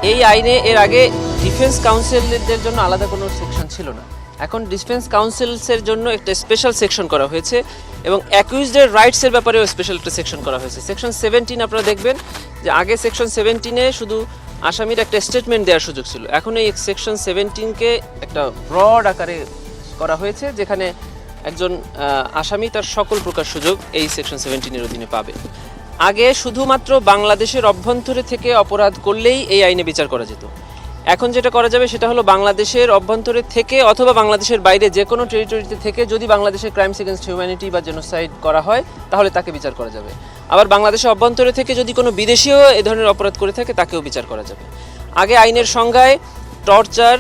এই আইনে এর আগে ডিফেন্স কাউন্সিলদের জন্য আলাদা কোনো সেকশন ছিল না। এখন ডিফেন্স কাউন্সিলসের জন্য একটা স্পেশাল সেকশন করা হয়েছে এবং অ্যাকিউজডের রাইটসের ব্যাপারেও স্পেশাল একটা সেকশন করা হয়েছে। সেকশন 17 আপনারা দেখবেন যে আগে সেকশন 17-এ শুধু আসামির একটা স্টেটমেন্ট দেওয়ার সুযোগ ছিল, এখন এই সেকশন 17-কে একটা ব্রড আকারে করা হয়েছে, যেখানে একজন আসামি তার সকল প্রকার সুযোগ এই সেকশন 17-এর অধীনে পাবে। আগে শুধুমাত্র বাংলাদেশের অভ্যন্তরে থেকে অপরাধ করলেই এই আইনে বিচার করা যেত। এখন যেটা করা যাবে সেটা হলো বাংলাদেশের অভ্যন্তরে থেকে অথবা বাংলাদেশের বাইরে যে কোনো টেরিটরিতে থেকে যদি বাংলাদেশের ক্রাইমস এগেনস্ট হিউম্যানিটি বা জেনোসাইড করা হয় তাহলে তাকে বিচার করা যাবে। আবার বাংলাদেশের অভ্যন্তরে থেকে যদি কোনো বিদেশিও এ ধরনের অপরাধ করে থাকে তাকেও বিচার করা যাবে। আগে আইনের সংজ্ঞায় টর্চার,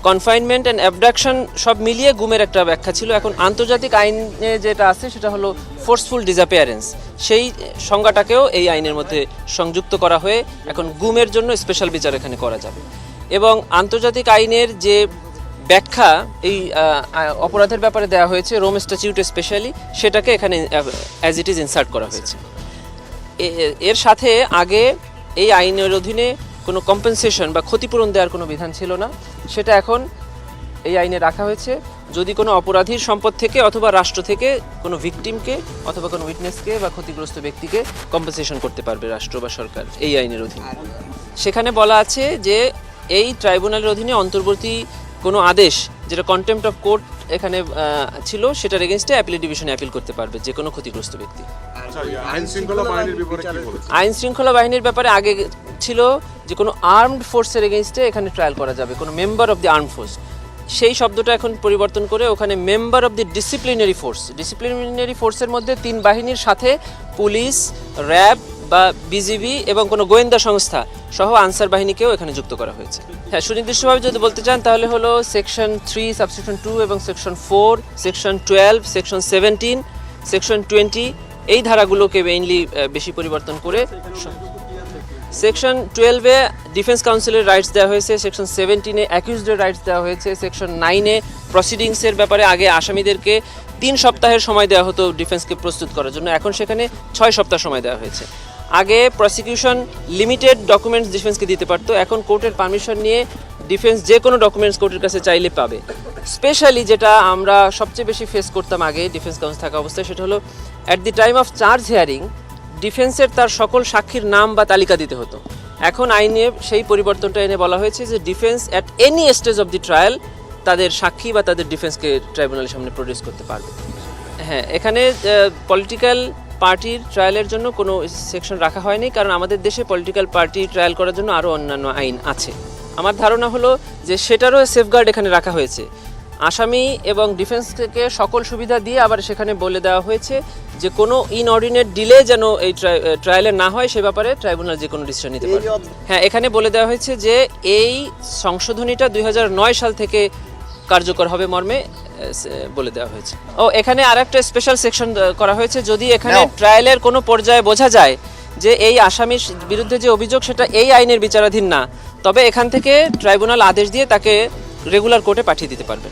কনফাইনমেন্ট অ্যান্ড অ্যাবডাকশন সব মিলিয়ে গুমের একটা ব্যাখ্যা ছিল। এখন আন্তর্জাতিক আইনে যেটা আছে সেটা হলো ফোর্সফুল ডিসঅ্যাপিয়ারেন্স, সেই সংজ্ঞাটাকেও এই আইনের মধ্যে সংযুক্ত করা হয়ে এখন গুমের জন্য স্পেশাল বিচার এখানে করা যাবে। এবং আন্তর্জাতিক আইনের যে ব্যাখ্যা এই অপরাধের ব্যাপারে দেওয়া হয়েছে রোম স্ট্যাটিউটে স্পেশালি, সেটাকে এখানে অ্যাজ ইট ইজ ইনসার্ট করা হয়েছে। এর সাথে আগে এই আইনের অধীনে কোনো কম্পেনসেশন বা ক্ষতিপূরণ দেওয়ার কোনো বিধান ছিল না, সেটা এখন এই আইনে রাখা হয়েছে। যদি কোনো অপরাধীর সম্পদ থেকে অথবা রাষ্ট্র থেকে কোনো ভিকটিমকে অথবা কোনো উইটনেসকে বা ক্ষতিগ্রস্ত ব্যক্তিকে কম্পেনসেশন করতে পারবে রাষ্ট্র বা সরকার এই আইনের অধীনে। সেখানে বলা আছে যে এই ট্রাইব্যুনালের অধীনে অন্তর্বর্তী কোনো আদেশ যেটা কন্টেম্পট অফ কোর্ট এখানে ছিল সেটার এগেনস্টে অ্যাপিলেট ডিভিশনে অ্যাপিল করতে পারবে যে কোনো ক্ষতিগ্রস্ত ব্যক্তি। আইন শৃঙ্খলা বাহিনীর ব্যাপারে আগে ছিল যে কোনো আর্মড ফোর্সের এগেনস্টে এখানে ট্রায়াল করা যাবে, কোনো member of the armed force. সেই শব্দটা এখন পরিবর্তন করে ওখানে member of the disciplinary force. Disciplinary ফোর্সের মধ্যে 3 বাহিনীর সাথে পুলিশ, র্যাব বা বিজিবি এবং কোনো গোয়েন্দা সংস্থা সহ আনসার বাহিনীকেও এখানে যুক্ত করা হয়েছে। হ্যাঁ, সুনির্দিষ্টভাবে যদি বলতে চান তাহলে হলো সেকশন 3 সাবসেকশন 2 এবং সেকশন 4, সেকশন 12, সেকশন 17, সেকশন 20 এই ধারাগুলোকে মেইনলি বেশি পরিবর্তন করে সেকশন 12-এ ডিফেন্স কাউন্সিলের রাইটস দেওয়া হয়েছে, সেকশন 17-এ অ্যাকিউজডের রাইটস দেওয়া হয়েছে, সেকশন 9-এ প্রসিডিংসের ব্যাপারে আগে আসামিদেরকে 3 সপ্তাহের সময় দেওয়া হতো ডিফেন্সকে প্রস্তুত করার জন্য, এখন সেখানে 6 সপ্তাহ সময় দেওয়া হয়েছে। আগে প্রসিকিউশন লিমিটেড ডকুমেন্টস ডিফেন্সকে দিতে পারতো, এখন কোর্টের পারমিশন নিয়ে ডিফেন্স যে কোনো ডকুমেন্টস কোর্টের কাছে চাইলে পাবে। স্পেশালি যেটা আমরা সবচেয়ে বেশি ফেস করতাম আগে ডিফেন্স কাউন্সিল থাকা অবস্থায় সেটা হলো at the time of charge hearing ডিফেন্সের তার সকল সাক্ষীর নাম বা তালিকা দিতে হতো। এখন আইনে সেই পরিবর্তনটা এনে বলা হয়েছে যে defence at any stage of the trial তাদের সাক্ষী বা তাদের ডিফেন্সকে ট্রাইব্যুনালের সামনে প্রডিউস করতে পারবে। হ্যাঁ, এখানে পলিটিক্যাল পার্টির ট্রায়ালের জন্য কোনো সেকশন রাখা হয়নি, কারণ আমাদের দেশে পলিটিক্যাল পার্টি ট্রায়াল করার জন্য আরও অন্যান্য আইন আছে। আমার ধারণা হলো যে সেটারও সেফগার্ড এখানে রাখা হয়েছে। আসামি এবং ডিফেন্সকে সকল সুবিধা দিয়ে আবার সেখানে বলে দেওয়া হয়েছে যে কোনো ইনঅর্ডিনেট ডিলে যেন এই ট্রায়ালে না হয় সে ব্যাপারে ট্রাইব্যুনাল যে কোনো ডিসিশন নিতে পারে। হ্যাঁ, এখানে বলে দেওয়া হয়েছে যে এই সংশোধনীটা 2009 সাল থেকে কার্যকর হবে মর্মে বলে দেওয়া হয়েছে। এখানে আরেকটা স্পেশাল সেকশন করা হয়েছে, যদি এখানে ট্রায়ালের কোনো পর্যায়ে বোঝা যায় যে এই আসামির বিরুদ্ধে যে অভিযোগ সেটা এই আইনের বিচারাধীন না, তবে এখান থেকে ট্রাইব্যুনাল আদেশ দিয়ে তাকে রেগুলার কোর্টে পাঠিয়ে দিতে পারবে।